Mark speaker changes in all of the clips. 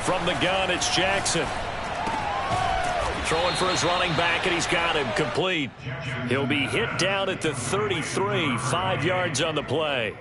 Speaker 1: From the gun, it's Jackson. Throwing for his running back, and he's got him complete. He'll be hit down at the 33, 5 yards on the play.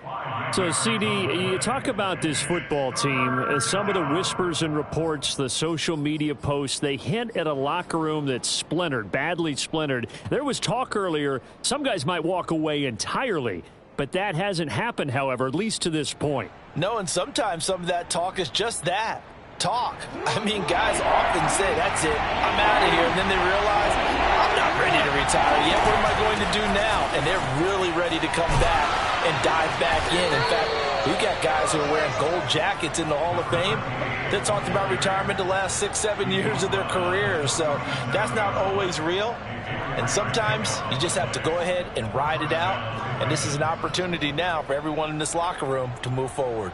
Speaker 2: So, CD, you talk about this football team. Some of the whispers and reports, the social media posts, they hint at a locker room that's splintered, badly splintered. There was talk earlier, some guys might walk away entirely. But that hasn't happened, however, at least to this point.
Speaker 3: No, and sometimes some of that talk is just that. Talk. I mean, guys often say, that's it, I'm out of here. And then they realize, I'm not ready to retire yet. What am I going to do now? And they're really ready to come back and dive back in. In fact, we've got guys who are wearing gold jackets in the Hall of Fame that talked about retirement the last 6-7 years of their careers. So that's not always real. And sometimes you just have to go ahead and ride it out. And this is an opportunity now for everyone in this locker room to move forward.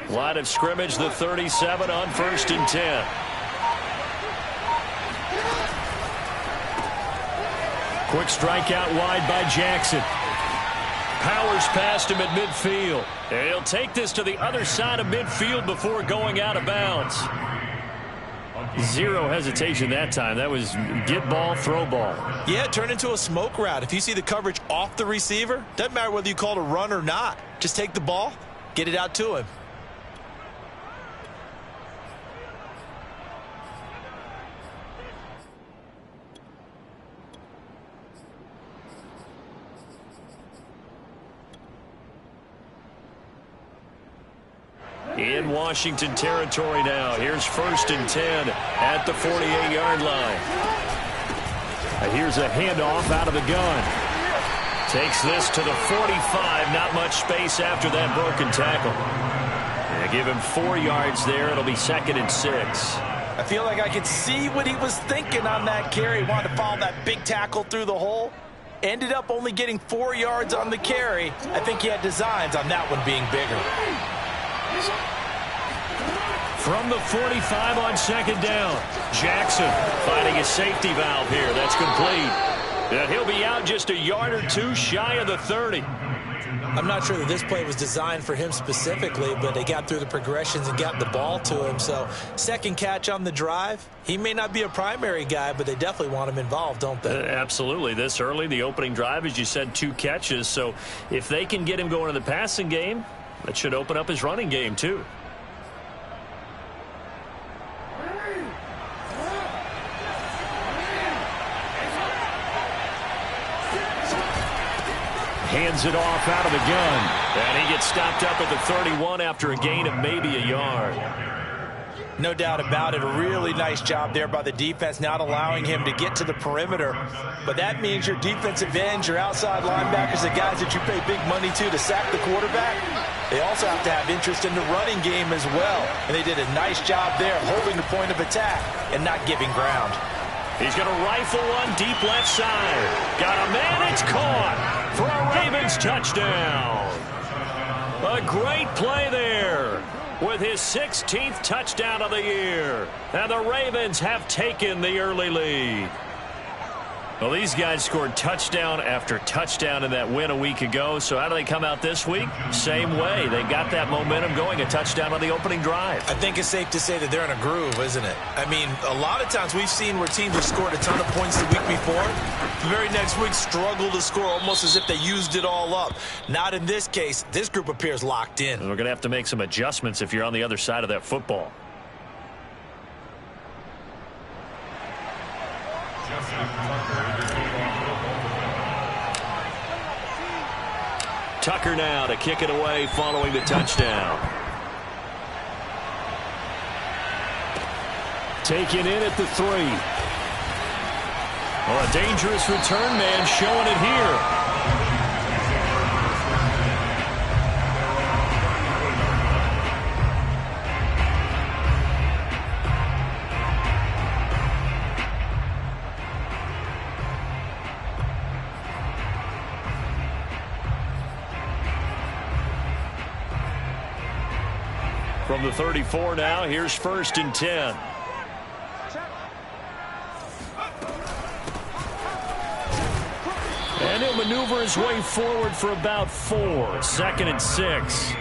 Speaker 1: Line of scrimmage, the 37 on 1st and 10. Quick strike out wide by Jackson. Powers past him at midfield. And he'll take this to the other side of midfield before going out of bounds. Zero hesitation that time. That was get ball, throw ball.
Speaker 3: Yeah, turn into a smoke route. If you see the coverage off the receiver, doesn't matter whether you call it a run or not. Just take the ball, get it out to him.
Speaker 1: In Washington territory now. Here's 1st and 10 at the 48-yard line. Here's a handoff out of the gun. Takes this to the 45. Not much space after that broken tackle. They give him 4 yards there. It'll be 2nd and 6.
Speaker 3: I feel like I could see what he was thinking on that carry. He wanted to follow that big tackle through the hole. Ended up only getting 4 yards on the carry. I think he had designs on that one being bigger.
Speaker 1: From the 45 on 2nd down. Jackson finding a safety valve here. That's complete. And he'll be out just a yard or two shy of the 30.
Speaker 3: I'm not sure that this play was designed for him specifically, but they got through the progressions and got the ball to him. So, second catch on the drive. He may not be a primary guy, but they definitely want him involved, don't they?
Speaker 1: Absolutely. This early, the opening drive, as you said, 2 catches. So, if they can get him going in the passing game, that should open up his running game, too. Hands it off out of the gun. And he gets stopped up at the 31 after a gain of maybe a yard.
Speaker 3: No doubt about it. A really nice job there by the defense, not allowing him to get to the perimeter. But that means your defensive ends, your outside linebackers, the guys that you pay big money to sack the quarterback, they also have to have interest in the running game as well. And they did a nice job there holding the point of attack and not giving ground.
Speaker 1: He's going to rifle one deep left side. Got a man. It's caught for a Ravens touchdown. A great play there with his 16th touchdown of the year. And the Ravens have taken the early lead. Well, these guys scored touchdown after touchdown in that win a week ago. So how do they come out this week? Same way. They got that momentum going, a touchdown on the opening drive.
Speaker 3: I think it's safe to say that they're in a groove, isn't it? I mean, a lot of times we've seen where teams have scored a ton of points the week before. The very next week struggle to score almost as if they used it all up. Not in this case. This group appears locked in.
Speaker 1: And we're going to have to make some adjustments if you're on the other side of that football. Tucker now to kick it away following the touchdown. Taken in at the 3. Well, a dangerous return man showing it here. From the 34 now, here's 1st and 10. And he'll maneuver his way forward for about 4. 2nd and 6.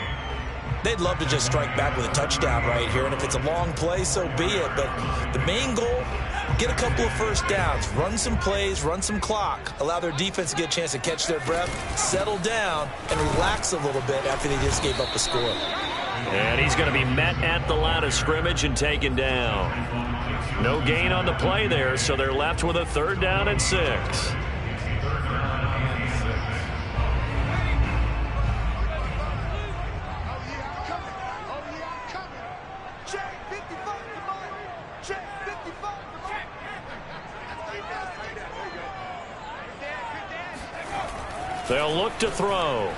Speaker 3: They'd love to just strike back with a touchdown right here, and if it's a long play, so be it. But the main goal, get a couple of first downs, run some plays, run some clock, allow their defense to get a chance to catch their breath, settle down, and relax a little bit after they just gave up a score.
Speaker 1: And he's going to be met at the line of scrimmage and taken down. No gain on the play there, so they're left with a 3rd down and 6. They'll look to throw.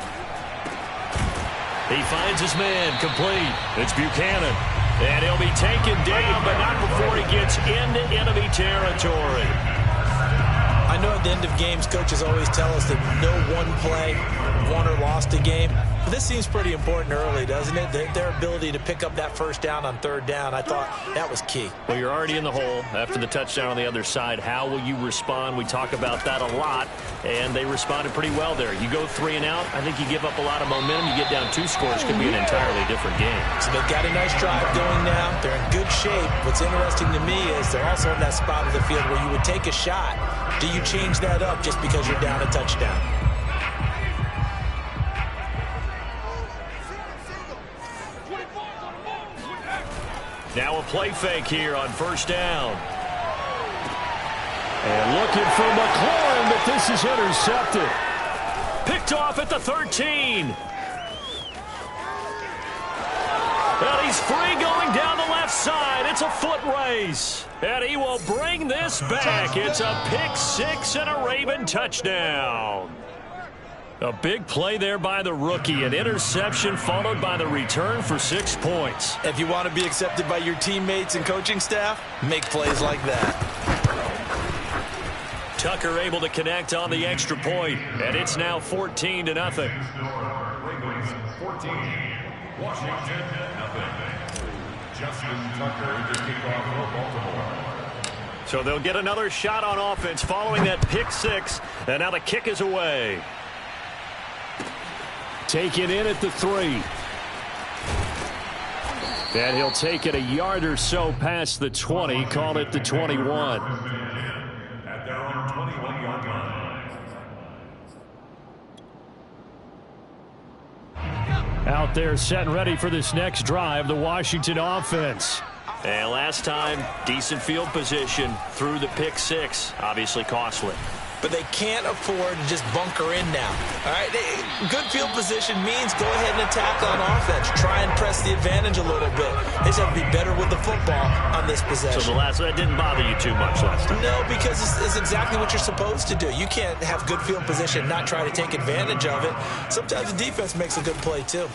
Speaker 1: He finds his man complete. It's Buchanan. And he'll be taken down, but not before he gets into enemy territory.
Speaker 3: I know at the end of games, coaches always tell us that no one play won or lost a game. But this seems pretty important early, doesn't it? Their ability to pick up that 1st down on 3rd down, I thought that was key.
Speaker 1: Well, you're already in the hole after the touchdown on the other side. How will you respond? We talk about that a lot, and they responded pretty well there. You go 3 and out, I think you give up a lot of momentum. You get down 2 scores, could be an entirely different game.
Speaker 3: So they've got a nice drive going now. They're in good shape. What's interesting to me is they're also in that spot of the field where you would take a shot. Do you change that up just because you're down a touchdown?
Speaker 1: Now a play fake here on 1st down. And looking for McLaurin, but this is intercepted. Picked off at the 13. And he's free going down the left side. It's a foot race. And he will bring this back. It's a pick 6 and a Raven touchdown. A big play there by the rookie. An interception followed by the return for 6 points.
Speaker 3: If you want to be accepted by your teammates and coaching staff, make plays like that.
Speaker 1: Tucker able to connect on the extra point, and it's now 14-0.
Speaker 4: Ravens 14, Washington 0. Justin Tucker to kick off for Baltimore.
Speaker 1: So they'll get another shot on offense following that pick 6, and now the kick is away. Taken in at the 3. And he'll take it a yard or so past the 20, call it the 21.
Speaker 4: At their own 21-yard line.
Speaker 2: Out there set and ready for this next drive, the Washington offense.
Speaker 1: And last time, decent field position through the pick 6, obviously costly.
Speaker 3: But they can't afford to just bunker in now. All right, good field position means go ahead and attack on offense. Try and press the advantage a little bit. They just have to be better with the football on this possession.
Speaker 1: So that didn't bother you too much last time?
Speaker 3: No, because it's exactly what you're supposed to do. You can't have good field position, not try to take advantage of it. Sometimes the defense makes a good play too.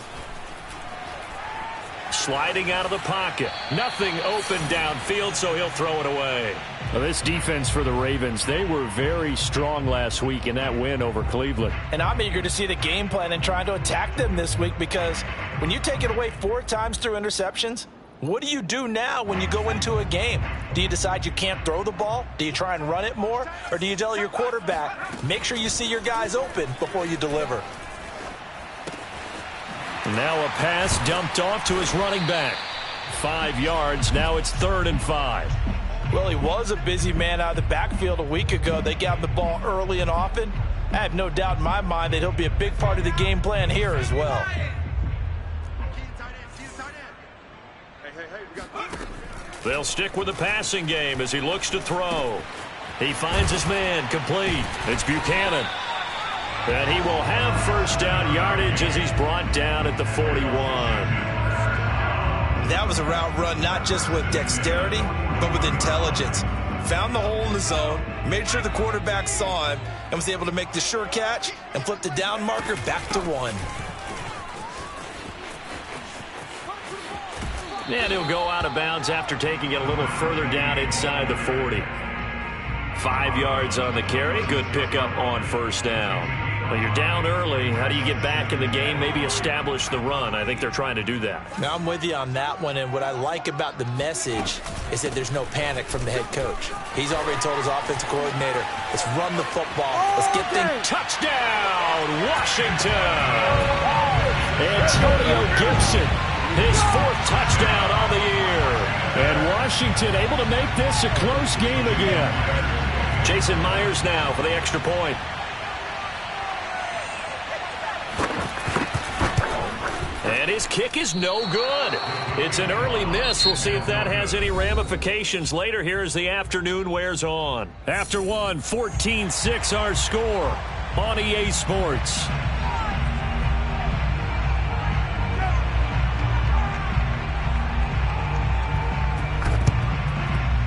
Speaker 1: Sliding out of the pocket. Nothing open downfield, so he'll throw it away.
Speaker 2: Well, this defense for the Ravens, they were very strong last week in that win over Cleveland.
Speaker 3: And I'm eager to see the game plan and trying to attack them this week, because when you take it away 4 times through interceptions, what do you do now when you go into a game? Do you decide you can't throw the ball? Do you try and run it more? Or do you tell your quarterback, make sure you see your guys open before you deliver?
Speaker 1: Now a pass dumped off to his running back. 5 yards. Now it's 3rd and 5.
Speaker 3: Well, he was a busy man out of the backfield a week ago. They got him the ball early and often. I have no doubt in my mind that he'll be a big part of the game plan here as well.
Speaker 1: They'll stick with the passing game as he looks to throw. He finds his man complete. It's Buchanan. And he will have 1st down yardage as he's brought down at the 41.
Speaker 3: That was a route run not just with dexterity, but with intelligence. Found the hole in the zone, made sure the quarterback saw him, and was able to make the sure catch and flip the down marker back to 1.
Speaker 1: And he'll go out of bounds after taking it a little further down inside the 40. 5 yards on the carry. Good pickup on 1st down. Well, you're down early. How do you get back in the game, maybe establish the run? I think they're trying to do that.
Speaker 3: Now, I'm with you on that one, and what I like about the message is that there's no panic from the head coach. He's already told his offensive coordinator, let's run the football. Let's get things.
Speaker 1: Touchdown, Washington! Antonio Gibson, his 4th touchdown on the year.
Speaker 2: And Washington able to make this a close game again.
Speaker 1: Jason Myers now for the extra point. And his kick is no good. It's an early miss. We'll see if that has any ramifications later here as the afternoon wears on.
Speaker 2: After one, 14-6 our score on EA Sports.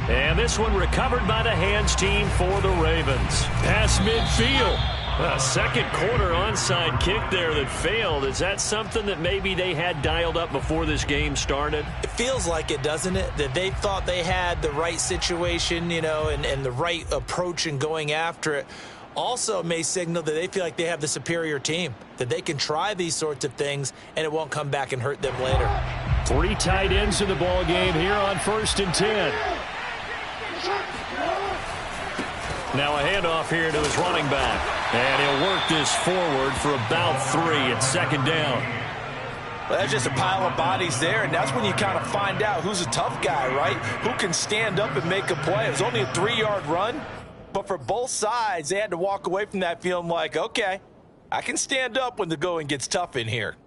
Speaker 1: And this one recovered by the hands team for the Ravens.
Speaker 2: Pass midfield.
Speaker 1: A second quarter onside kick there that failed. Is that something that maybe they had dialed up before this game started?
Speaker 3: It feels like it, doesn't it? That they thought they had the right situation, you know, and the right approach in going after it. Also may signal that they feel like they have the superior team, that they can try these sorts of things and it won't come back and hurt them later.
Speaker 2: 3 tight ends in the ball game here on 1st and 10.
Speaker 1: Now a handoff here to his running back. And he'll work this forward for about 3 at 2nd down.
Speaker 3: Well, that's just a pile of bodies there, and that's when you kind of find out who's a tough guy, right? Who can stand up and make a play. It was only a 3-yard run, but for both sides, they had to walk away from that feeling like, okay, I can stand up when the going gets tough in here.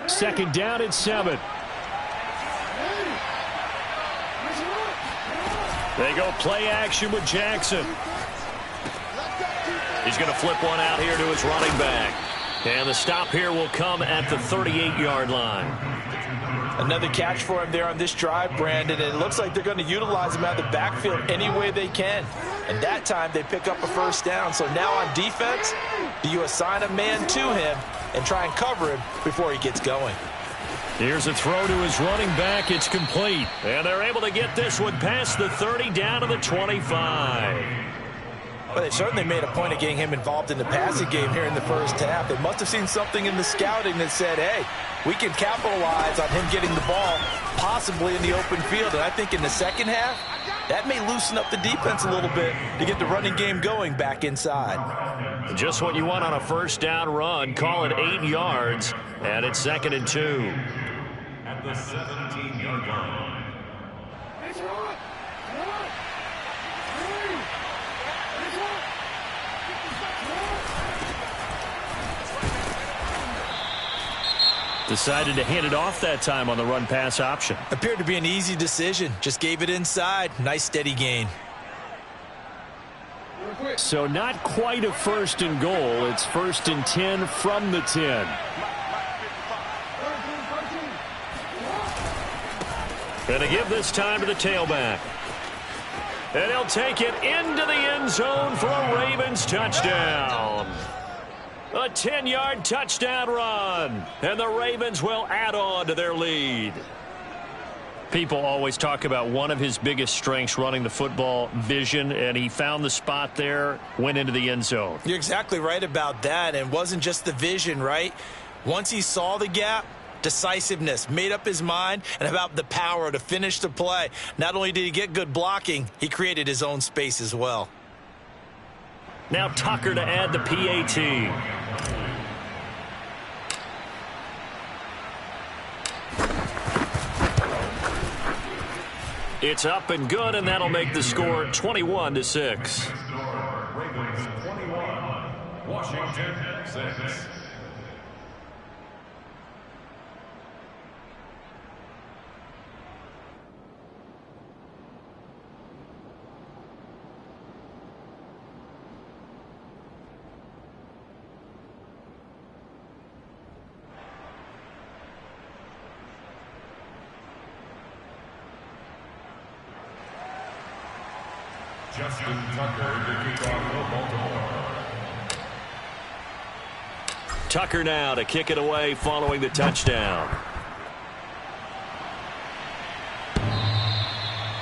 Speaker 2: 2nd down and 7.
Speaker 1: They go play action with Jackson. He's going to flip one out here to his running back. And the stop here will come at the 38-yard line.
Speaker 3: Another catch for him there on this drive, Brandon. And it looks like they're going to utilize him out of the backfield any way they can. And that time they pick up a 1st down. So now on defense, do you assign a man to him and try and cover him before he gets going?
Speaker 2: Here's a throw to his running back. It's complete.
Speaker 1: And they're able to get this one past the 30 down to the 25.
Speaker 3: Well, they certainly made a point of getting him involved in the passing game here in the 1st half. They must have seen something in the scouting that said, hey, we can capitalize on him getting the ball possibly in the open field. And I think in the 2nd half, that may loosen up the defense a little bit to get the running game going back inside.
Speaker 1: Just what you want on a 1st down run. Call it 8 yards, and it's 2nd and 2.
Speaker 4: At the 17-yard line.
Speaker 2: Decided to hand it off that time on the run-pass option.
Speaker 3: Appeared to be an easy decision. Just gave it inside. Nice steady gain.
Speaker 2: So not quite a 1st and goal. It's 1st and 10 from the 10.
Speaker 1: Going to give this time to the tailback. And he'll take it into the end zone for a Ravens touchdown. A 10-yard touchdown run. And the Ravens will add on to their lead.
Speaker 2: People always talk about one of his biggest strengths running the football, vision, and he found the spot there, went into the end zone.
Speaker 3: You're exactly right about that. And it wasn't just the vision, right? Once he saw the gap, decisiveness, made up his mind, and about the power to finish the play. Not only did he get good blocking, he created his own space as well.
Speaker 1: Now Tucker to add the PAT. It's up and good, and that'll make the score 21-6.
Speaker 4: Ravens 21, Washington 6. Justin Tucker to kick off for Baltimore.
Speaker 1: Tucker now to kick it away following the touchdown.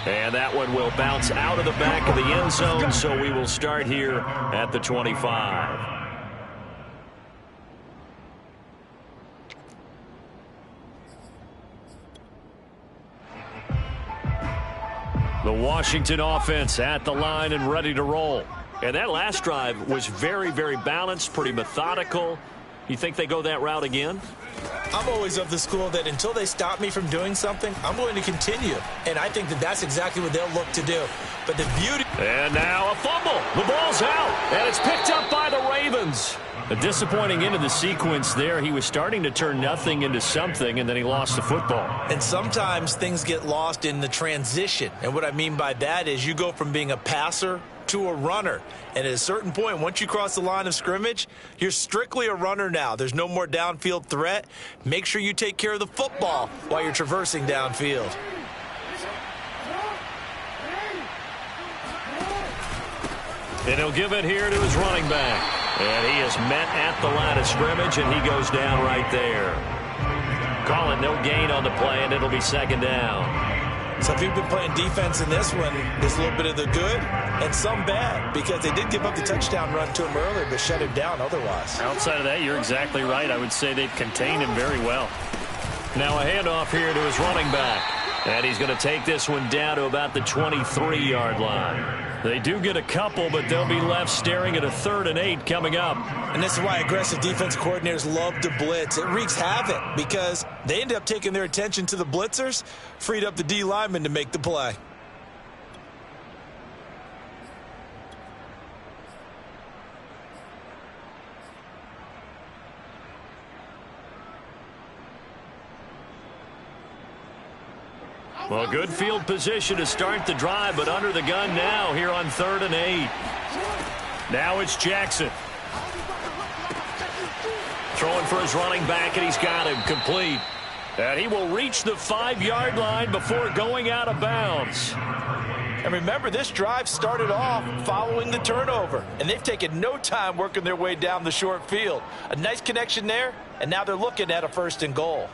Speaker 1: And that one will bounce out of the back of the end zone, so we will start here at the 25. The Washington offense at the line and ready to roll. And that last drive was very, very balanced, pretty methodical. You think they go that route again?
Speaker 3: I'm always of the school that until they stop me from doing something, I'm going to continue. And I think that that's exactly what they'll look to do. But the beauty...
Speaker 1: And now a fumble. The ball's out, and it's picked up by the Ravens.
Speaker 2: A disappointing end of the sequence there. He was starting to turn nothing into something, and then he lost the football.
Speaker 3: And sometimes things get lost in the transition. And what I mean by that is you go from being a passer to a runner. And at a certain point, once you cross the line of scrimmage, you're strictly a runner now. There's no more downfield threat. Make sure you take care of the football while you're traversing downfield.
Speaker 1: And he'll give it here to his running back. And he is met at the line of scrimmage, and he goes down right there. Call it no gain on the play, and it'll be second down.
Speaker 3: So if you've been playing defense in this one, there's a little bit of the good and some bad, because they did give up the touchdown run to him earlier, but shut him down otherwise.
Speaker 2: Outside of that, you're exactly right. I would say they've contained him very well.
Speaker 1: Now a handoff here to his running back. And he's going to take this one down to about the 23-yard line.
Speaker 2: They do get a couple, but they'll be left staring at a 3rd and 8 coming up.
Speaker 3: And this is why aggressive defense coordinators love to blitz. It wreaks havoc because they end up taking their attention to the blitzers, freed up the D lineman to make the play.
Speaker 1: Well, good field position to start the drive, but under the gun now here on 3rd and 8. Now it's Jackson. Throwing for his running back, and he's got him complete. And he will reach the 5-yard line before going out of bounds.
Speaker 3: And remember, this drive started off following the turnover, and they've taken no time working their way down the short field. A nice connection there, and now they're looking at a 1st and goal.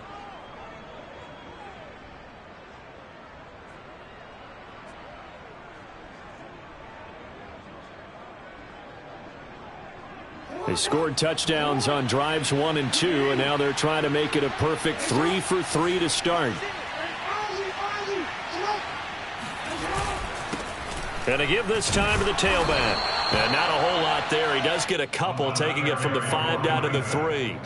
Speaker 2: They scored touchdowns on drives 1 and 2, and now they're trying to make it a perfect 3 for 3 to start.
Speaker 1: And to give this time to the tailback. And not a whole lot there. He does get a couple, taking it from the 5 down to the 3.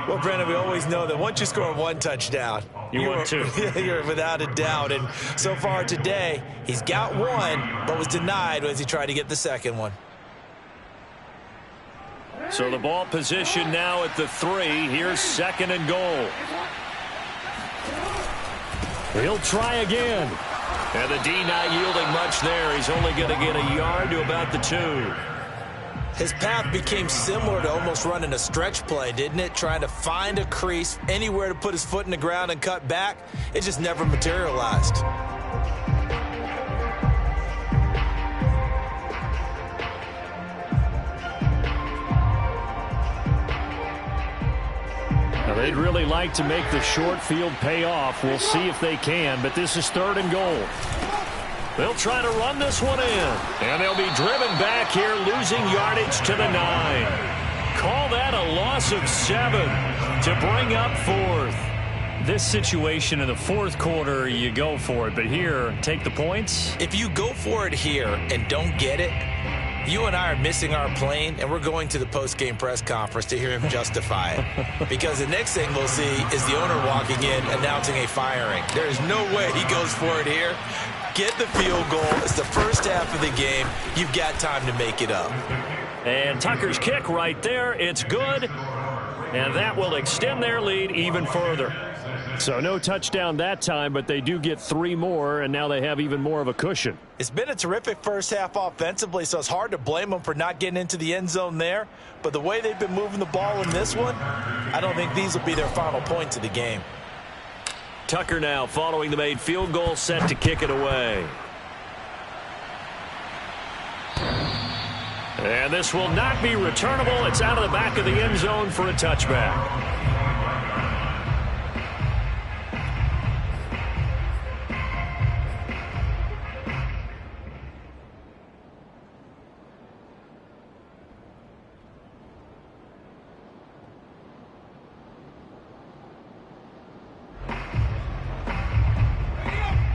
Speaker 3: Well, Brandon, we always know that once you score 1 touchdown,
Speaker 1: you want 2.
Speaker 3: You're without a doubt. And so far today, he's got 1, but was denied as he tried to get the 2nd one.
Speaker 1: So the ball position now at the 3. Here's 2nd and goal.
Speaker 2: He'll try again.
Speaker 1: And the D not yielding much there. He's only going to get a yard to about the 2.
Speaker 3: His path became similar to almost running a stretch play, didn't it? Trying to find a crease, anywhere to put his foot in the ground and cut back. It just never materialized.
Speaker 2: They'd really like to make the short field pay off. We'll see if they can, but this is 3rd and goal.
Speaker 1: They'll try to run this one in. And they'll be driven back here, losing yardage to the 9. Call that a loss of 7 to bring up 4th.
Speaker 2: This situation in the 4th quarter, you go for it. But here, take the points.
Speaker 3: If you go for it here and don't get it, you and I are missing our plane, and we're going to the post-game press conference to hear him justify it. Because the next thing we'll see is the owner walking in announcing a firing. There is no way he goes for it here. Get the field goal. It's the first half of the game. You've got time to make it up.
Speaker 1: And Tucker's kick right there. It's good. And that will extend their lead even further.
Speaker 2: So no touchdown that time, but they do get 3 more, and now they have even more of a cushion.
Speaker 3: It's been a terrific first half offensively, so it's hard to blame them for not getting into the end zone there. But the way they've been moving the ball in this one, I don't think these will be their final points of the game.
Speaker 1: Tucker now following the made field goal, set to kick it away. And this will not be returnable. It's out of the back of the end zone for a touchback.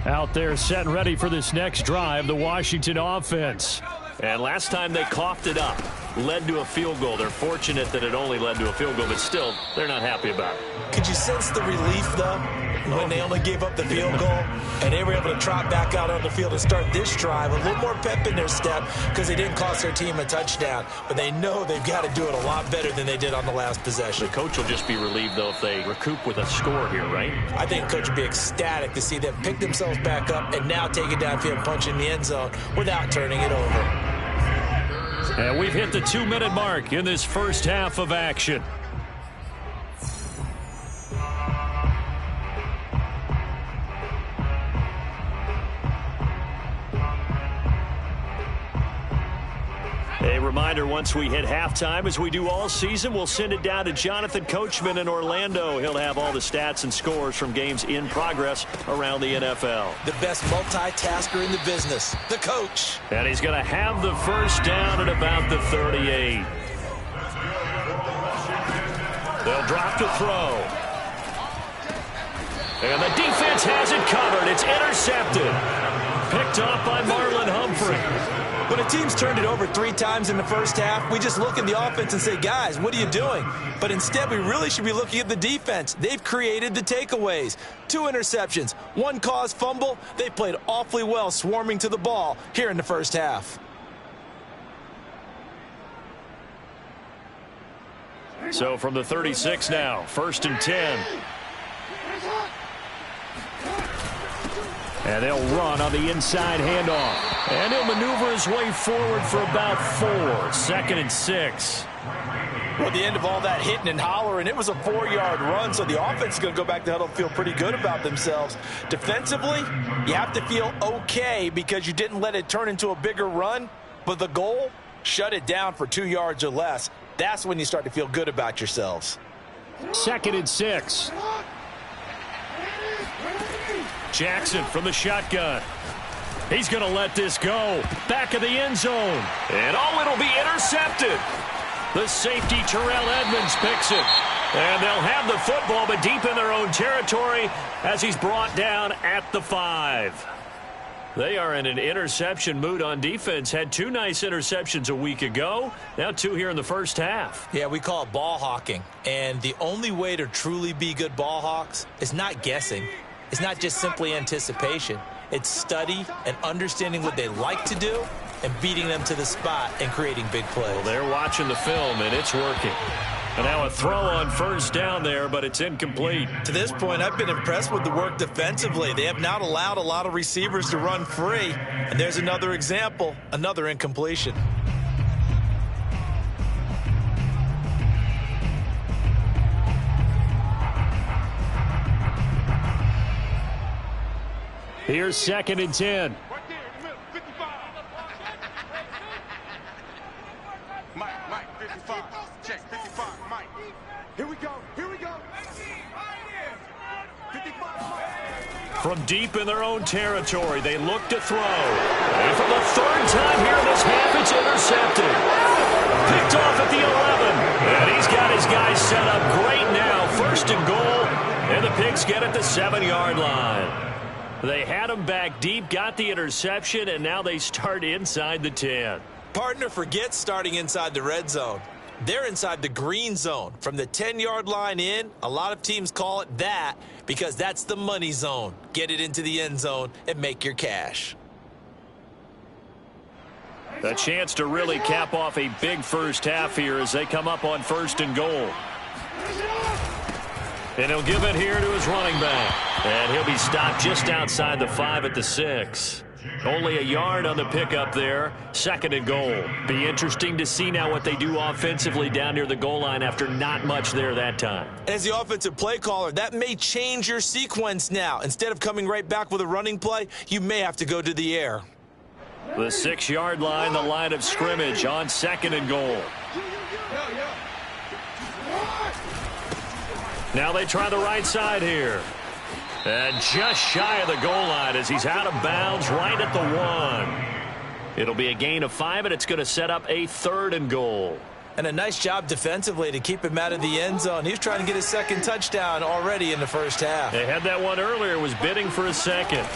Speaker 2: Out there set and ready for this next drive, the Washington offense.
Speaker 1: And last time they coughed it up, led to a field goal. They're fortunate that it only led to a field goal, but still, they're not happy about it.
Speaker 3: Could you sense the relief, though, when they only gave up the field goal and they were able to trot back out on the field and start this drive? A little more pep in their step because they didn't cost their team a touchdown, but they know they've got to do it a lot better than they did on the last possession.
Speaker 1: The coach will just be relieved, though, if they recoup with a score here, right?
Speaker 3: I think the coach would be ecstatic to see them pick themselves back up and now take it downfield and punch in the end zone without turning it over.
Speaker 2: And we've hit the 2-minute mark in this first half of action.
Speaker 1: A reminder, once we hit halftime, as we do all season, we'll send it down to Jonathan Coachman in Orlando. He'll have all the stats and scores from games in progress around the NFL.
Speaker 3: The best multitasker in the business, the coach.
Speaker 1: And he's going to have the first down at about the 38. They'll drop to throw. And the defense has it covered. It's intercepted. Picked off by Marlon Humphrey.
Speaker 3: When a team's turned it over 3 times in the first half, we just look at the offense and say, guys, what are you doing? But instead, we really should be looking at the defense. They've created the takeaways. 2 interceptions, 1 caused fumble. They played awfully well swarming to the ball here in the first half.
Speaker 1: So from the 36 now, 1st and 10.
Speaker 2: And they'll run on the inside handoff.
Speaker 1: And he'll maneuver his way forward for about 4. 2nd and 6.
Speaker 3: Well, at the end of all that hitting and hollering, it was a 4-yard run, so the offense is going to go back to huddle and feel pretty good about themselves. Defensively, you have to feel okay because you didn't let it turn into a bigger run, but the goal, shut it down for 2 yards or less. That's when you start to feel good about yourselves.
Speaker 2: 2nd and 6.
Speaker 1: Jackson from the shotgun. He's going to let this go. Back of the end zone. And it'll be intercepted. The safety, Terrell Edmonds, picks it. And they'll have the football, but deep in their own territory as he's brought down at the 5. They are in an interception mood on defense. Had 2 nice interceptions a week ago. Now 2 here in the first half.
Speaker 3: Yeah, we call it ball hawking. And the only way to truly be good ball hawks is not guessing. It's not just simply anticipation. It's study and understanding what they like to do and beating them to the spot and creating big plays.
Speaker 1: Well, they're watching the film, and it's working. And now a throw on 1st down there, but it's incomplete.
Speaker 3: To this point, I've been impressed with the work defensively. They have not allowed a lot of receivers to run free. And there's another example, another incompletion.
Speaker 2: Here's 2nd and 10.
Speaker 4: Mike, 55. Check, 55, Mike. Here we go. 55.
Speaker 1: From deep in their own territory, they look to throw. And for the 3rd time here in this half, it's intercepted. Picked off at the 11. And he's got his guys set up great now. 1st and goal. And the Pigs get at the 7-yard line. They had him back deep, got the interception, and now they start inside the 10.
Speaker 3: Partner, forget starting inside the red zone. They're inside the green zone. From the 10-yard line in, a lot of teams call it that because that's the money zone. Get it into the end zone and make your cash.
Speaker 1: A chance to really cap off a big first half here as they come up on 1st and goal. And he'll give it here to his running back. And he'll be stopped just outside the 5 at the 6. Only a yard on the pickup there. 2nd and goal. Be interesting to see now what they do offensively down near the goal line after not much there that time.
Speaker 3: As the offensive play caller, that may change your sequence now. Instead of coming right back with a running play, you may have to go to the air.
Speaker 1: The 6-yard line, the line of scrimmage on 2nd and goal. Now they try the right side here. And just shy of the goal line as he's out of bounds right at the 1. It'll be a gain of 5, and it's going to set up a 3rd and goal.
Speaker 3: And a nice job defensively to keep him out of the end zone. He was trying to get his 2nd touchdown already in the first half.
Speaker 1: They had that one earlier, was bidding for a 2nd.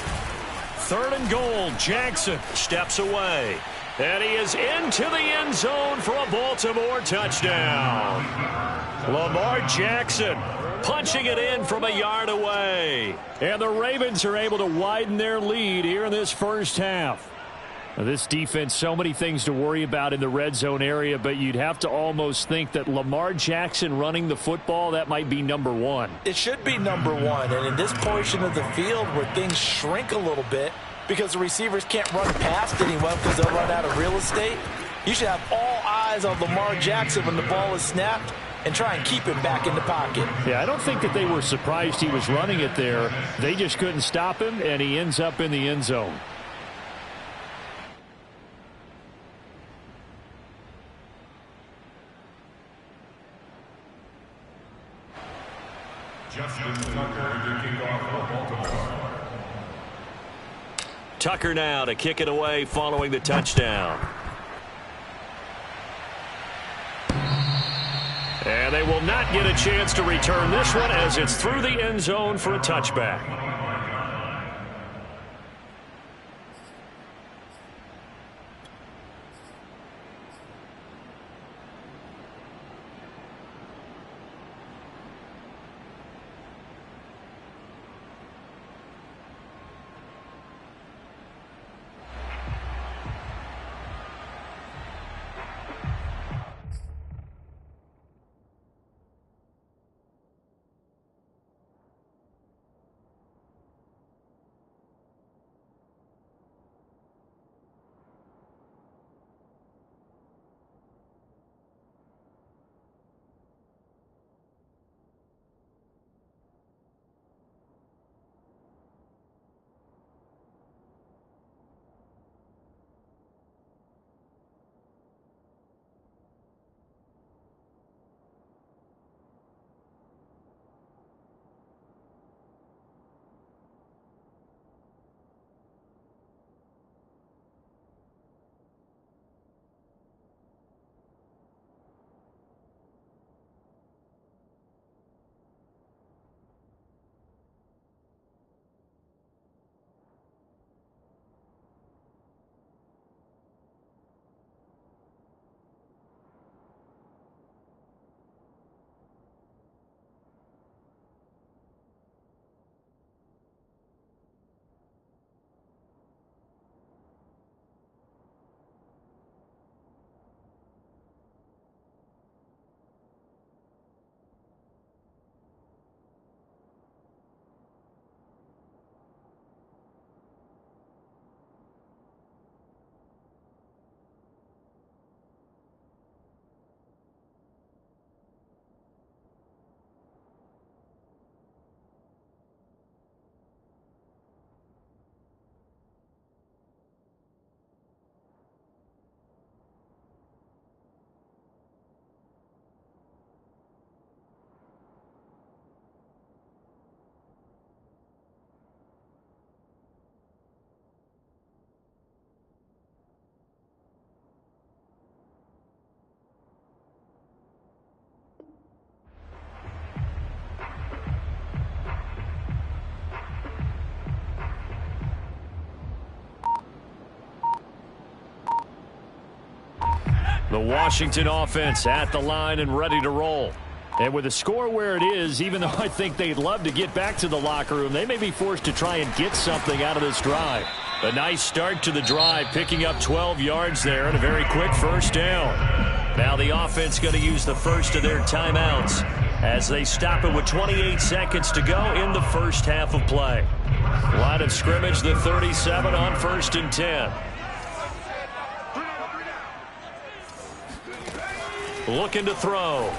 Speaker 1: 3rd and goal. Jackson steps away. And he is into the end zone for a Baltimore touchdown. Lamar Jackson punching it in from a yard away.
Speaker 2: And the Ravens are able to widen their lead here in this first half. Now, this defense, so many things to worry about in the red zone area, but you'd have to almost think that Lamar Jackson running the football, that might be number one.
Speaker 3: It should be number one, and in this portion of the field where things shrink a little bit because the receivers can't run past anyone because they'll run out of real estate, you should have all eyes on Lamar Jackson when the ball is snapped and try and keep him back in the pocket.
Speaker 2: Yeah, I don't think that they were surprised he was running it there. They just couldn't stop him, and he ends up in the end zone.
Speaker 1: Tucker now to kick it away following the touchdown. And they will not get a chance to return this one as it's through the end zone for a touchback. The Washington offense at the line and ready to roll.
Speaker 2: And with the score where it is, even though I think they'd love to get back to the locker room, they may be forced to try and get something out of this drive.
Speaker 1: A nice start to the drive, picking up 12 yards there and a very quick first down. Now the offense going to use the first of their timeouts as they stop it with 28 seconds to go in the first half of play. Line of scrimmage, the 37 on 1st and 10. Looking to throw.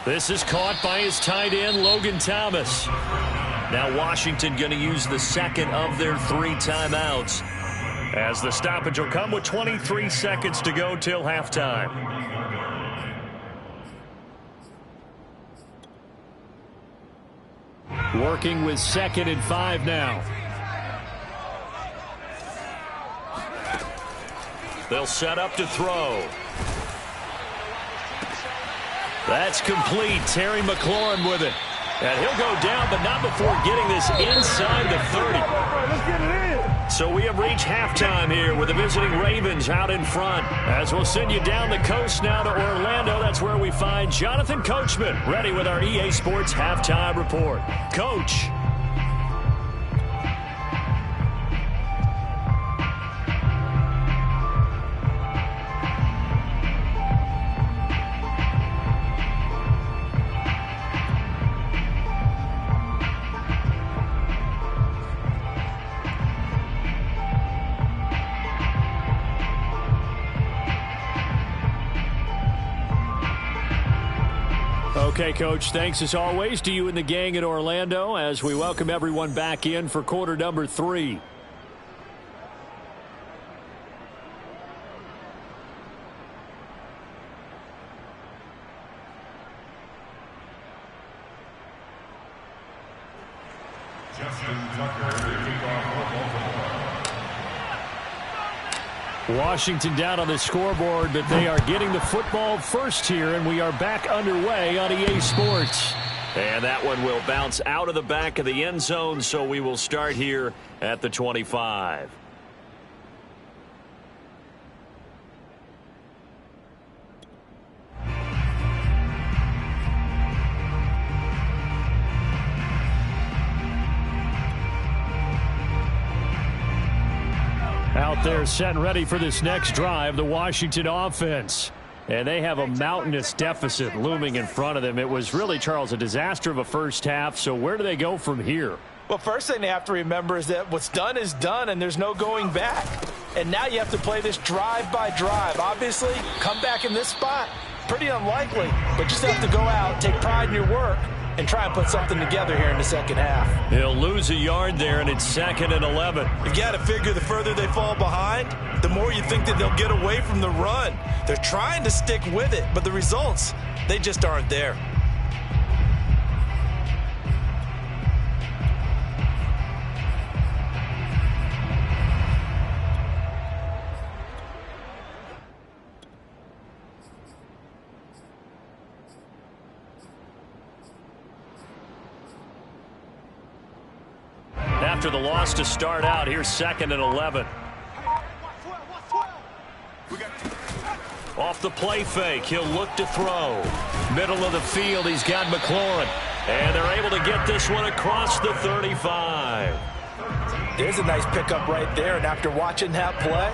Speaker 1: This is caught by his tight end, Logan Thomas. Now Washington going to use the second of their 3 timeouts as the stoppage will come with 23 seconds to go till halftime.
Speaker 2: Working with 2nd and 5 now.
Speaker 1: They'll set up to throw. That's complete. Terry McLaurin with it. And he'll go down, but not before getting this inside the 30. So we have reached halftime here with the visiting Ravens out in front. As we'll send you down the coast now to Orlando. That's where we find Jonathan Coachman ready with our EA Sports halftime report. Coach.
Speaker 2: Okay, Coach, thanks as always to you and the gang in Orlando as we welcome everyone back in for quarter number 3. Washington down on the scoreboard, but they are getting the football first here, and we are back underway on EA Sports.
Speaker 1: And that one will bounce out of the back of the end zone, so we will start here at the 25.
Speaker 2: Out there set and ready for this next drive, the Washington offense. And they have a mountainous deficit looming in front of them. It was really, Charles, a disaster of a first half. So where do they go from here?
Speaker 3: Well, first thing they have to remember is that what's done is done, and there's no going back. And now you have to play this drive by drive. Obviously, come back in this spot, pretty unlikely. But just have to go out, take pride in your work, and try and put something together here in the second half.
Speaker 1: He'll lose a yard there, and it's 2nd and 11.
Speaker 3: You've got to figure the further they fall behind, the more you think that they'll get away from the run. They're trying to stick with it, but the results, they just aren't there.
Speaker 1: After the loss to start out, here's 2nd and 11. Off the play fake, he'll look to throw. Middle of the field, he's got McLaurin. And they're able to get this one across the 35.
Speaker 3: There's a nice pickup right there, and after watching that play,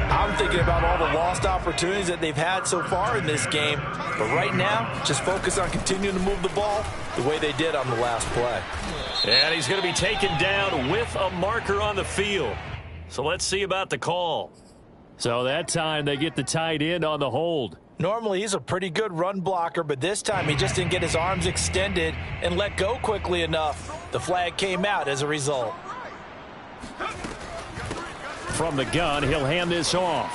Speaker 3: I'm thinking about all the lost opportunities that they've had so far in this game. But right now, just focus on continuing to move the ball the way they did on the last play.
Speaker 1: And he's going to be taken down with a marker on the field. So let's see about the call.
Speaker 2: So that time they get the tight end on the hold.
Speaker 3: Normally he's a pretty good run blocker, but this time he just didn't get his arms extended and let go quickly enough. The flag came out as a result.
Speaker 2: From the gun, he'll hand this off.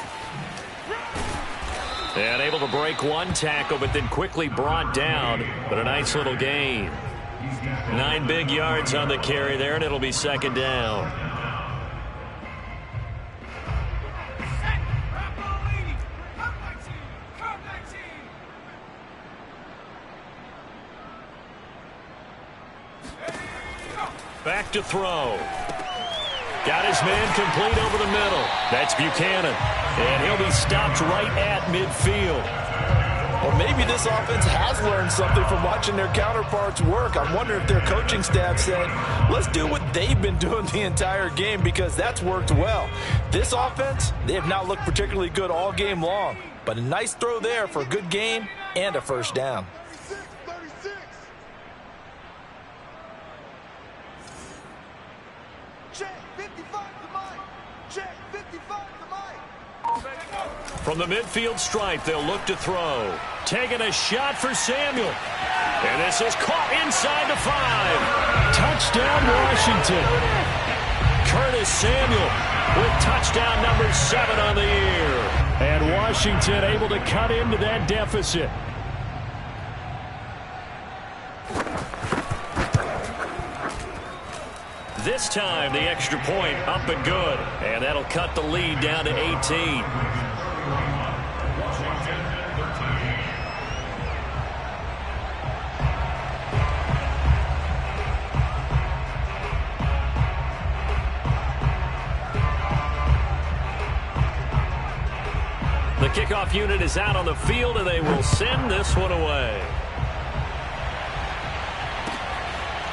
Speaker 1: And able to break one tackle, but then quickly brought down. But a nice little gain. 9 big yards on the carry there, and it'll be 2nd down. Back to throw. Got his man complete over the middle. That's Buchanan. And he'll be stopped right at midfield.
Speaker 3: Or maybe this offense has learned something from watching their counterparts work. I wonder if their coaching staff said, let's do what they've been doing the entire game, because that's worked well. This offense, they have not looked particularly good all game long. But a nice throw there for a good gain and a first down.
Speaker 1: From the midfield stripe, they'll look to throw. Taking a shot for Samuel. And this is caught inside the 5.
Speaker 2: Touchdown, Washington.
Speaker 1: Curtis Samuel with touchdown number 7 on the year.
Speaker 2: And Washington able to cut into that deficit.
Speaker 1: This time, the extra point up and good. And that'll cut the lead down to 18. kickoff unit is out on the field, and they will send this one away.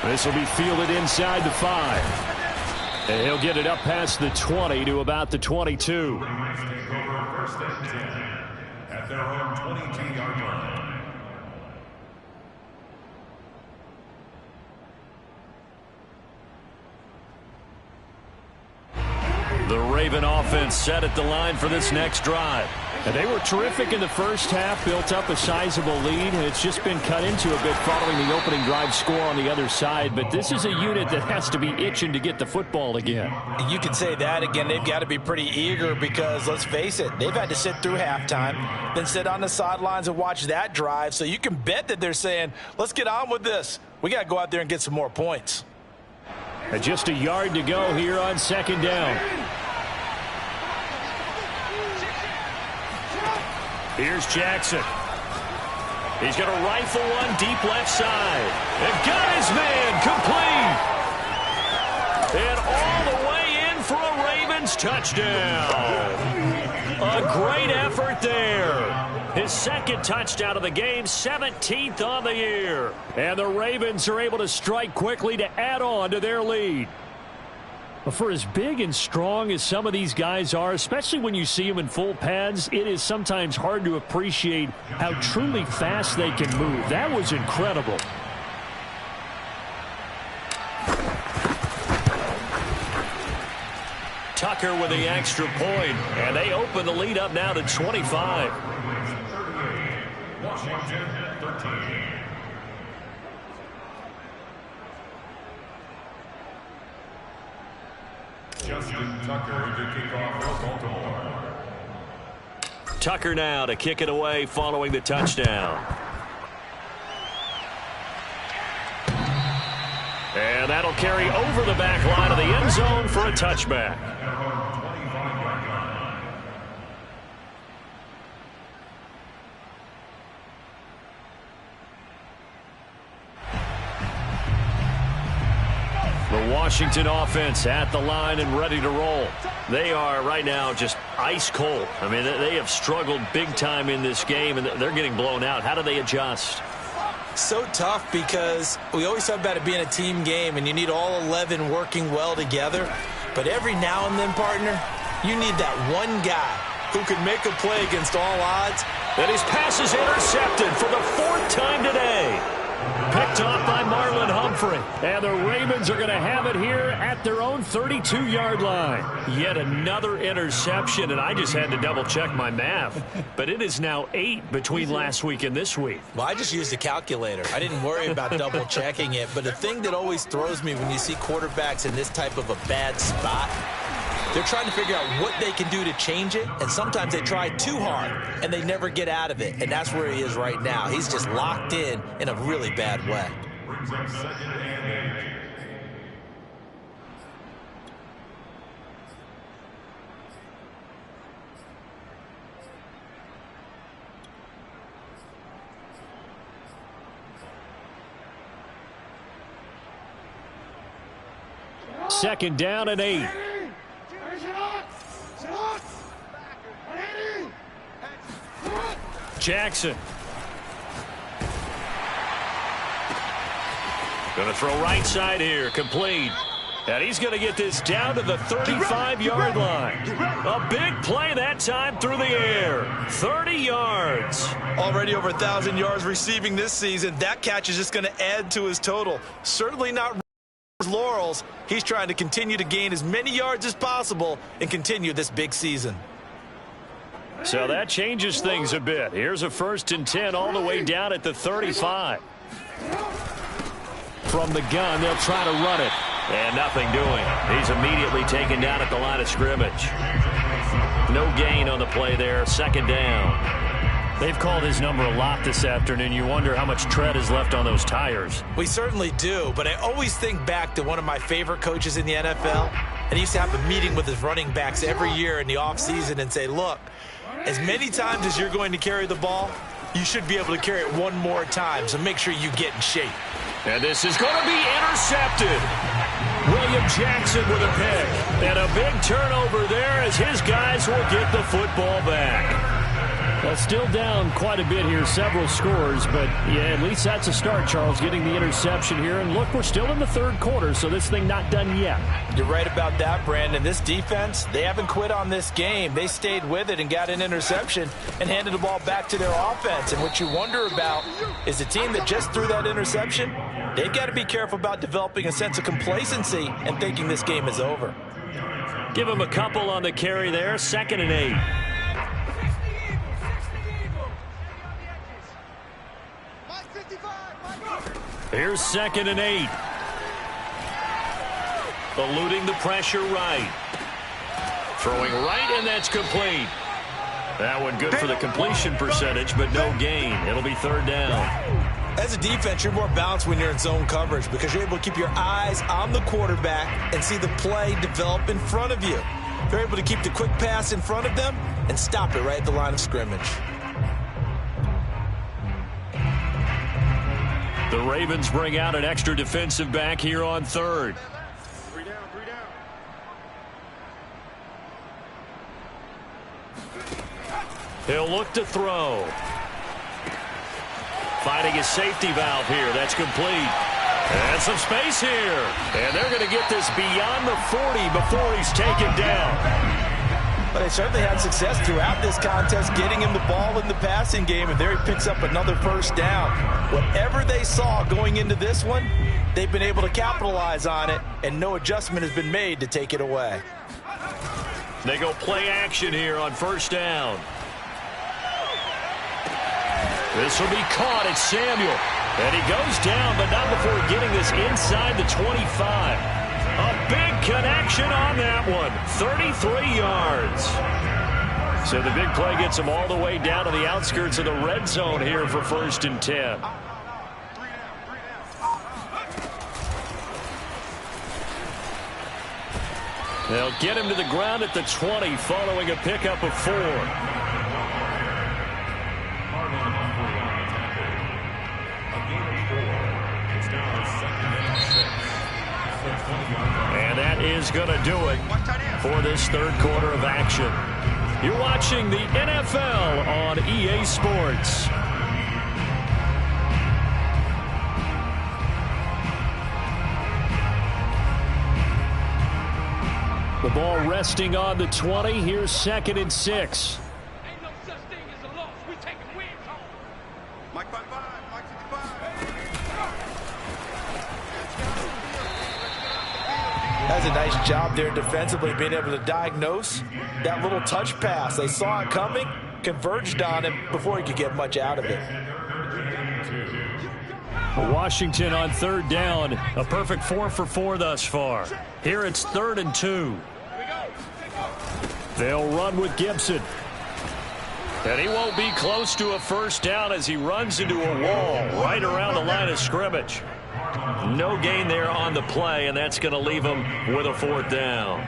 Speaker 2: This will be fielded inside the 5. And he'll get it up past the 20 to about the 22.
Speaker 5: At their own 22-yard line.
Speaker 1: The Raven offense set at the line for this next drive.
Speaker 2: And they were terrific in the first half, built up a sizable lead, and it's just been cut into a bit following the opening drive score on the other side. But this is a unit that has to be itching to get the football again.
Speaker 3: You can say that again. They've got to be pretty eager because, let's face it, they've had to sit through halftime, then sit on the sidelines and watch that drive. So you can bet that they're saying, let's get on with this. We got to go out there and get some more points.
Speaker 2: And just a yard to go here on second down.
Speaker 1: Here's Jackson. He's going to rifle one deep left side. And got his man complete. And all the way in for a Ravens touchdown. A great effort there. His second touchdown of the game, 17th on the year.
Speaker 2: And the Ravens are able to strike quickly to add on to their lead. For as big and strong as some of these guys are, especially when you see them in full pads, it is sometimes hard to appreciate how truly fast they can move. That was incredible.
Speaker 1: Tucker with the extra point, and they open the lead up now to 25.
Speaker 5: Washington 13. Justin Tucker to kick off for Baltimore.
Speaker 1: Tucker now to kick it away following the touchdown. And that'll carry over the back line of the end zone for a touchback. The Washington offense at the line and ready to roll. They are right now just ice cold. I mean, they have struggled big time in this game, and they're getting blown out. How do they adjust?
Speaker 3: So tough because we always talk about it being a team game, and you need all 11 working well together. But every now and then, partner, you need that one guy who can make a play against all odds.
Speaker 1: And his pass is intercepted for the 4th time today.
Speaker 2: Picked off by Marlon Humphrey. And the Ravens are going to have it here at their own 32-yard line.
Speaker 1: Yet another interception, and I just had to double-check my math. But it is now 8 between last week and this week.
Speaker 3: Well, I just used a calculator. I didn't worry about double-checking it. But the thing that always throws me when you see quarterbacks in this type of a bad spot, they're trying to figure out what they can do to change it, and sometimes they try too hard, and they never get out of it. And that's where he is right now. He's just locked in a really bad way.
Speaker 5: Brings up 2nd and 8.
Speaker 2: Second down and 8.
Speaker 1: Jackson. Going to throw right side here, complete. And he's going to get this down to the 35-yard line. A big play that time through the air. 30 yards.
Speaker 3: Already over 1,000 yards receiving this season. That catch is just going to add to his total. Certainly not his laurels. He's trying to continue to gain as many yards as possible and continue this big season.
Speaker 2: So that changes things a bit. Here's a 1st and 10 all the way down at the 35. From the gun, they'll try to run it.
Speaker 1: And nothing doing. He's immediately taken down at the line of scrimmage. No gain on the play there. 2nd down.
Speaker 2: They've called his number a lot this afternoon. You wonder how much tread is left on those tires.
Speaker 3: We certainly do, but I always think back to one of my favorite coaches in the NFL. And he used to have a meeting with his running backs every year in the offseason and say, look, as many times as you're going to carry the ball, you should be able to carry it one more time, so make sure you get in shape.
Speaker 1: And this is going to be intercepted. William Jackson with a pick. And a big turnover there as his guys will get the football back.
Speaker 2: Well, still down quite a bit here, several scores, but yeah, at least that's a start, Charles, getting the interception here. And look, we're still in the third quarter, so this thing not done yet.
Speaker 3: You're right about that, Brandon. This defense, they haven't quit on this game. They stayed with it and got an interception and handed the ball back to their offense. And what you wonder about is the team that just threw that interception, they've got to be careful about developing a sense of complacency and thinking this game is over.
Speaker 1: Give him a couple on the carry there, 2nd and 8. Here's 2nd and 8. Eluding the pressure right. Throwing right, and that's complete. That one good for the completion percentage, but no gain. It'll be 3rd down.
Speaker 3: As a defense, you're more balanced when you're in zone coverage because you're able to keep your eyes on the quarterback and see the play develop in front of you. You're able to keep the quick pass in front of them and stop it right at the line of scrimmage.
Speaker 1: The Ravens bring out an extra defensive back here on 3rd.
Speaker 4: 3 down, 3 down.
Speaker 1: He'll look to throw. Finding his safety valve here. That's complete. And some space here. And they're going to get this beyond the 40 before he's taken down.
Speaker 3: But they certainly had success throughout this contest getting him the ball in the passing game, and there he picks up another 1st down. Whatever they saw going into this one, they've been able to capitalize on it, and no adjustment has been made to take it away.
Speaker 1: They go play action here on 1st down. This will be caught. It's Samuel. And he goes down, but not before getting this inside the 25. A big connection on that one. 33 yards. So the big play gets him all the way down to the outskirts of the red zone here for 1st and 10. They'll get him to the ground at the 20 following a pickup of 4. And that is going to do it for this 3rd quarter of action. You're watching the NFL on EA Sports. The ball resting on the 20. Here's 2nd and 6.
Speaker 4: Ain't no such thing as a loss. We taking wins home. Mike 55, Mike 55.
Speaker 3: That's a nice job there defensively, being able to diagnose that little touch pass. They saw it coming, converged on him before he could get much out of it.
Speaker 2: Washington on 3rd down. A perfect 4 for 4 thus far. Here it's 3rd and 2. They'll run with Gibson.
Speaker 1: And he won't be close to a 1st down as he runs into a wall right around the line of scrimmage. No gain there on the play, and that's going to leave him with a 4th down.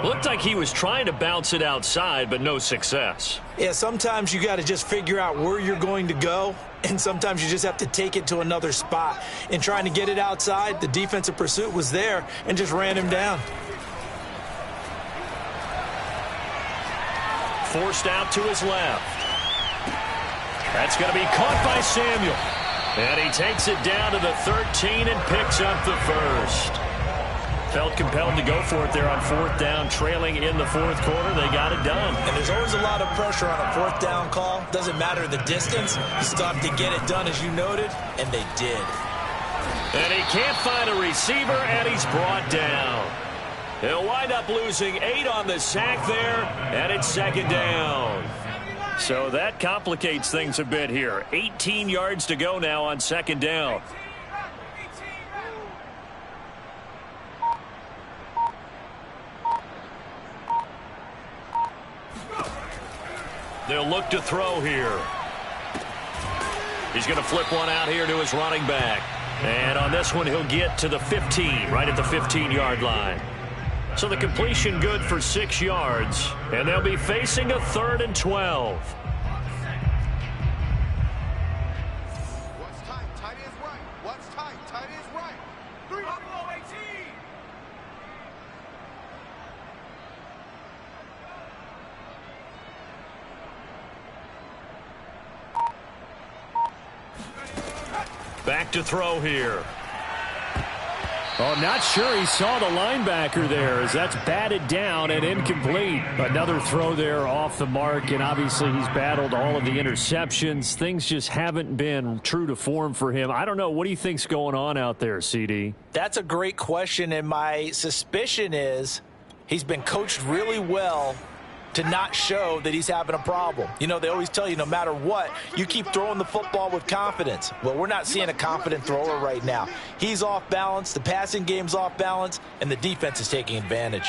Speaker 1: Looked like he was trying to bounce it outside, but no success.
Speaker 3: Yeah, sometimes you got to just figure out where you're going to go, and sometimes you just have to take it to another spot. In trying to get it outside, the defensive pursuit was there and just ran him down.
Speaker 1: Forced out to his left. That's going to be caught by Samuel. And he takes it down to the 13 and picks up the 1st. Felt compelled to go for it there on 4th down, trailing in the 4th quarter. They got it done.
Speaker 3: And there's always a lot of pressure on a 4th down call. Doesn't matter the distance. You still have to get it done, as you noted, and they did.
Speaker 1: And he can't find a receiver, and he's brought down. He'll wind up losing 8 on the sack there, and it's 2nd down. So that complicates things a bit here. 18 yards to go now on 2nd down. They'll look to throw here. He's going to flip one out here to his running back. And on this one, he'll get to the 15, right at the 15-yard line. So the completion good for 6 yards. And they'll be facing a 3rd and 12.
Speaker 4: What's tight? Tight is right. What's tight? Tight is right. 3 below 18.
Speaker 1: Back to throw here.
Speaker 2: Oh, not sure he saw the linebacker there as that's batted down and incomplete. Another throw there off the mark, and obviously he's battled all of the interceptions. Things just haven't been true to form for him. I don't know. What do you think's going on out there, CD?
Speaker 3: That's a great question, and my suspicion is he's been coached really well to not show that he's having a problem. You know, they always tell you no matter what, you keep throwing the football with confidence. Well, we're not seeing a confident thrower right now. He's off balance, the passing game's off balance, and the defense is taking advantage.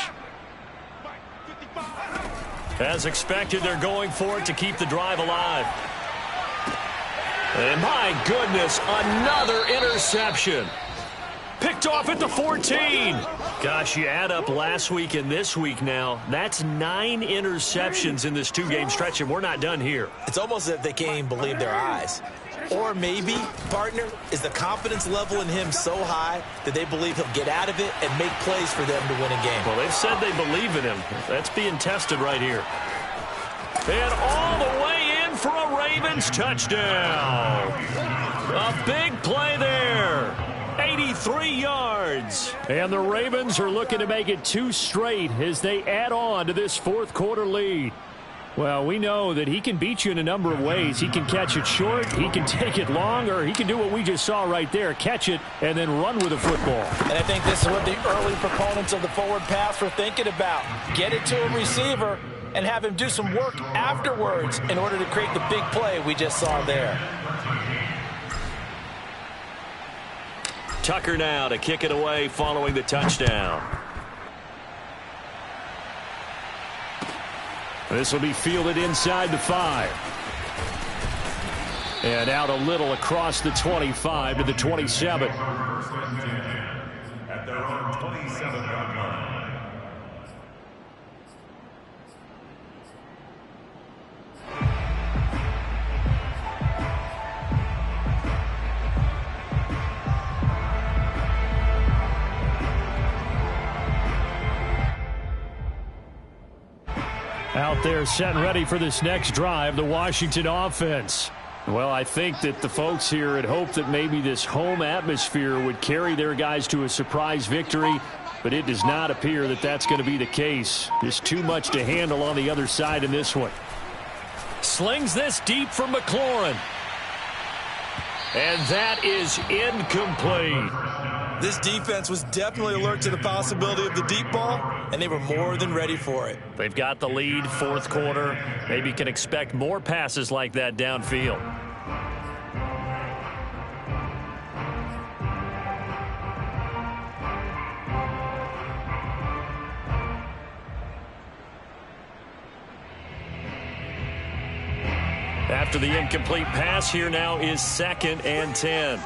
Speaker 1: As expected, they're going for it to keep the drive alive. And my goodness, another interception. Picked off at the 14. Gosh, you add up last week and this week now, that's 9 interceptions in this 2-game stretch, and we're not done here.
Speaker 3: It's almost as if they can't even believe their eyes. Or maybe, partner, is the confidence level in him so high that they believe he'll get out of it and make plays for them to win a game.
Speaker 1: Well, they've said they believe in him. That's being tested right here. And all the way in for a Ravens touchdown. A big play there. 83 yards.
Speaker 2: And the Ravens are looking to make it 2 straight as they add on to this fourth quarter lead. Well, we know that he can beat you in a number of ways. He can catch it short, he can take it long, or he can do what we just saw right there, catch it and then run with the football.
Speaker 3: And I think this is what the early proponents of the forward pass were thinking about. Get it to a receiver and have him do some work afterwards in order to create the big play we just saw there.
Speaker 1: Tucker now to kick it away following the touchdown.
Speaker 2: This will be fielded inside the 5. And out a little across the 25 to the 27.
Speaker 5: At their own 27-yard line.
Speaker 2: Out there set and ready for this next drive, the Washington offense. Well, I think that the folks here had hoped that maybe this home atmosphere would carry their guys to a surprise victory, but it does not appear that that's going to be the case. There's too much to handle on the other side in this one.
Speaker 1: Slings this deep for McLaurin. And that is incomplete.
Speaker 3: This defense was definitely alert to the possibility of the deep ball, and they were more than ready for it.
Speaker 1: They've got the lead, fourth quarter. Maybe can expect more passes like that downfield. After the incomplete pass, here now is 2nd and 10.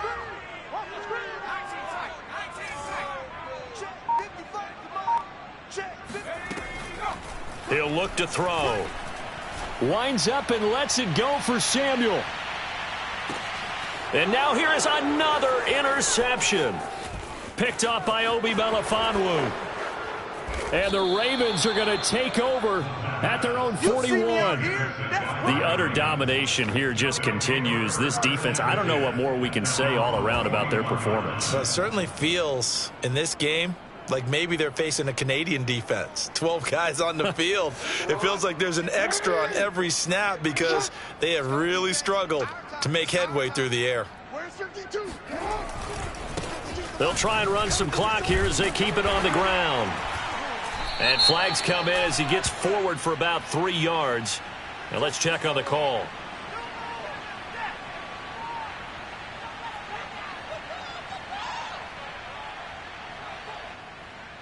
Speaker 1: He'll look to throw.
Speaker 2: Winds up and lets it go for Samuel.
Speaker 1: And now here is another interception. Picked up by Obi Melifonwu.
Speaker 2: And the Ravens are going to take over at their own 41.
Speaker 1: The utter domination here just continues. This defense, I don't know what more we can say all around about their performance.
Speaker 3: Well, it certainly feels in this game like maybe they're facing a Canadian defense. 12 guys on the field. It feels like there's an extra on every snap because they have really struggled to make headway through the air.
Speaker 1: They'll try and run some clock here as they keep it on the ground. And flags come in as he gets forward for about 3 yards. Now let's check on the call.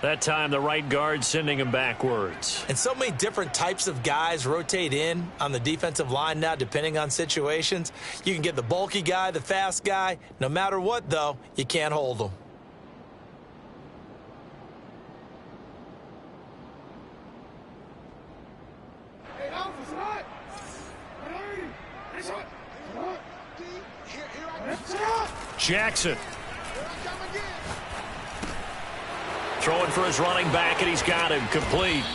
Speaker 1: That time the right guard sending him backwards.
Speaker 3: And so many different types of guys rotate in on the defensive line now depending on situations. You can get the bulky guy, the fast guy. No matter what, though, you can't hold them.
Speaker 1: Jackson. Throwing for his running back, and he's got him complete.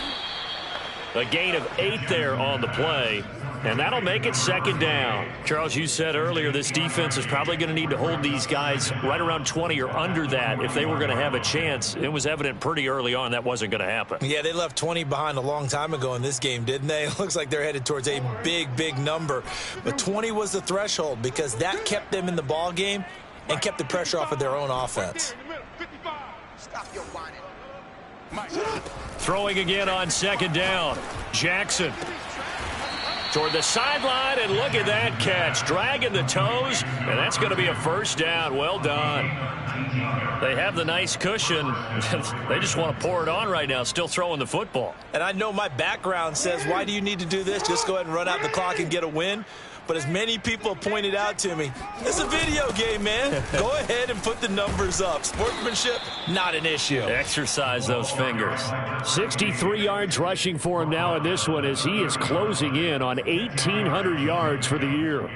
Speaker 1: A gain of 8 there on the play. And that'll make it second down. Charles, you said earlier this defense is probably going to need to hold these guys right around 20 or under that if they were going to have a chance. It was evident pretty early on that wasn't going to happen.
Speaker 3: Yeah, they left 20 behind a long time ago in this game, didn't they? It looks like they're headed towards a big, big number. But 20 was the threshold because that kept them in the ball game and kept the pressure off of their own offense.
Speaker 1: Throwing again on second down. Jackson toward the sideline, and look at that catch. Dragging the toes, and that's going to be a first down. Well done. They have the nice cushion. They just want to pour it on right now, still throwing the football.
Speaker 3: And I know my background says, why do you need to do this? Just go ahead and run out the clock and get a win. But as many people pointed out to me, it's a video game, man. Go ahead and put the numbers up. Sportsmanship, not an issue.
Speaker 1: Exercise those fingers.
Speaker 2: 63 yards rushing for him now in this one as he is closing in on 1,800 yards for the year.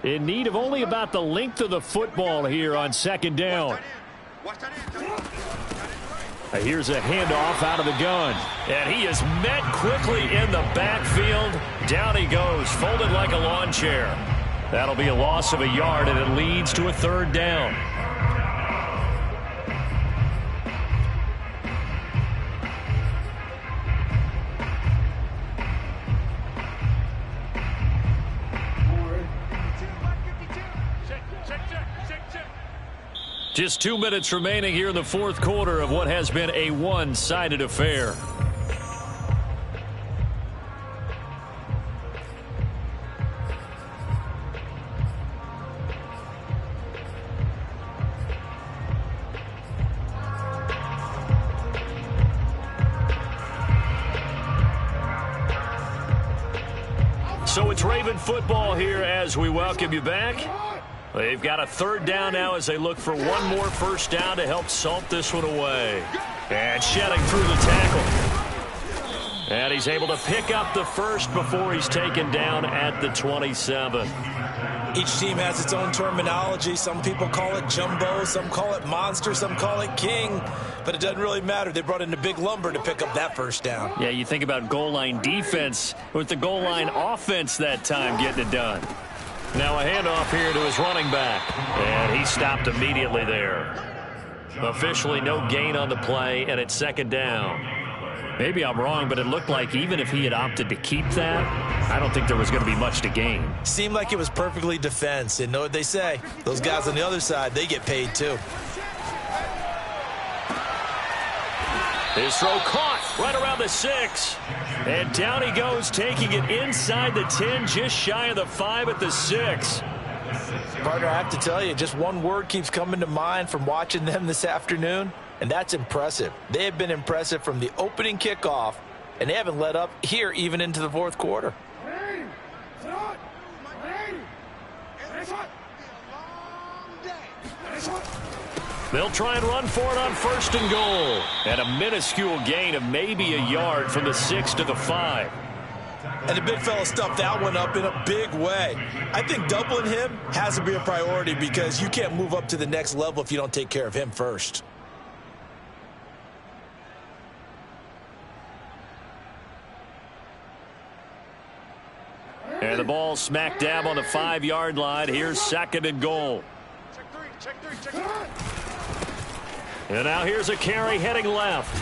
Speaker 2: In need of only about the length of the football here on second down. Here's a handoff out of the gun.
Speaker 1: And he is met quickly in the backfield. Down he goes, folded like a lawn chair. That'll be a loss of a yard, and it leads to a third down. Just 2 minutes remaining here in the fourth quarter of what has been a one-sided affair. So it's Raven football here as we welcome you back. They've got a third down now as they look for one more first down to help salt this one away. And shedding through the tackle. And he's able to pick up the first before he's taken down at the 27.
Speaker 3: Each team has its own terminology. Some people call it jumbo, some call it monster, some call it king. But it doesn't really matter. They brought in the big lumber to pick up that first down.
Speaker 1: Yeah, you think about goal line defense with the goal line offense that time getting it done. Now a handoff here to his running back. And he stopped immediately there. Officially no gain on the play, and it's second down. Maybe I'm wrong, but it looked like even if he had opted to keep that, I don't think there was going to be much to gain.
Speaker 3: Seemed like it was perfectly defense. And know what they say? Those guys on the other side, they get paid too.
Speaker 1: His throw caught right around the 6. And down he goes, taking it inside the 10, just shy of the 5 at the 6.
Speaker 3: Partner, I have to tell you, just one word keeps coming to mind from watching them this afternoon, and that's impressive. They have been impressive from the opening kickoff, and they haven't let up here even into the fourth quarter.
Speaker 1: They'll try and run for it on first and goal. And a minuscule gain of maybe a yard from the 6 to the 5.
Speaker 3: And the big fella stuffed that one up in a big way. I think doubling him has to be a priority because you can't move up to the next level if you don't take care of him first.
Speaker 1: And the ball smack dab on the 5-yard line. Here's second and goal.
Speaker 4: Check three.
Speaker 1: And now here's a carry heading left.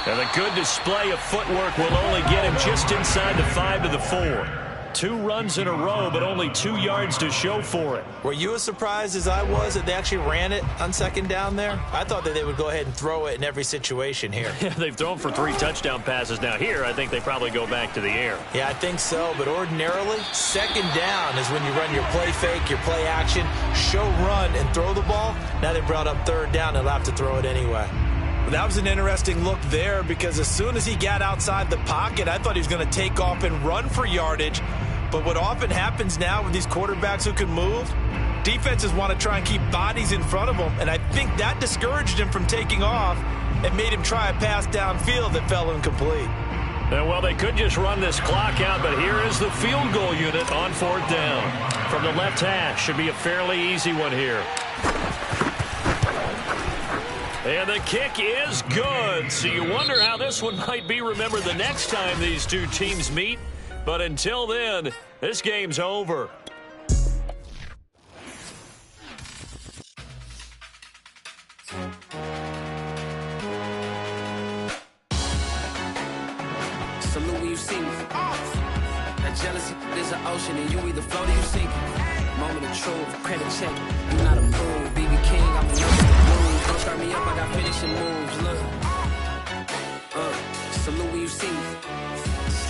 Speaker 1: And a good display of footwork will only get him just inside the 5 to the 4. 2 runs in a row, but only 2 yards to show for it.
Speaker 3: Were you as surprised as I was that they actually ran it on second down there? I thought that they would go ahead and throw it in every situation here.
Speaker 1: Yeah, they've thrown for 3 touchdown passes. Now here, I think they probably go back to the air.
Speaker 3: Yeah, I think so, but ordinarily, second down is when you run your play fake, your play action, show run, and throw the ball. Now they brought up third down, they'll have to throw it anyway. Well, that was an interesting look there because as soon as he got outside the pocket, I thought he was going to take off and run for yardage. But what often happens now with these quarterbacks who can move, defenses want to try and keep bodies in front of them, and I think that discouraged him from taking off and made him try a pass downfield that fell incomplete.
Speaker 1: Well, they could just run this clock out, but here is the field goal unit on 4th down. From the left hash, should be a fairly easy one here. And the kick is good. So you wonder how this one might be remembered the next time these two teams meet. But until then, this game's over.
Speaker 6: Salute when you see me. That jealousy is an ocean, and you either float or you sink. Moment of truth, credit check. You not a fool, BB King. I'm a move. Don't start me up, I got finishing moves. Look, salute when you see me.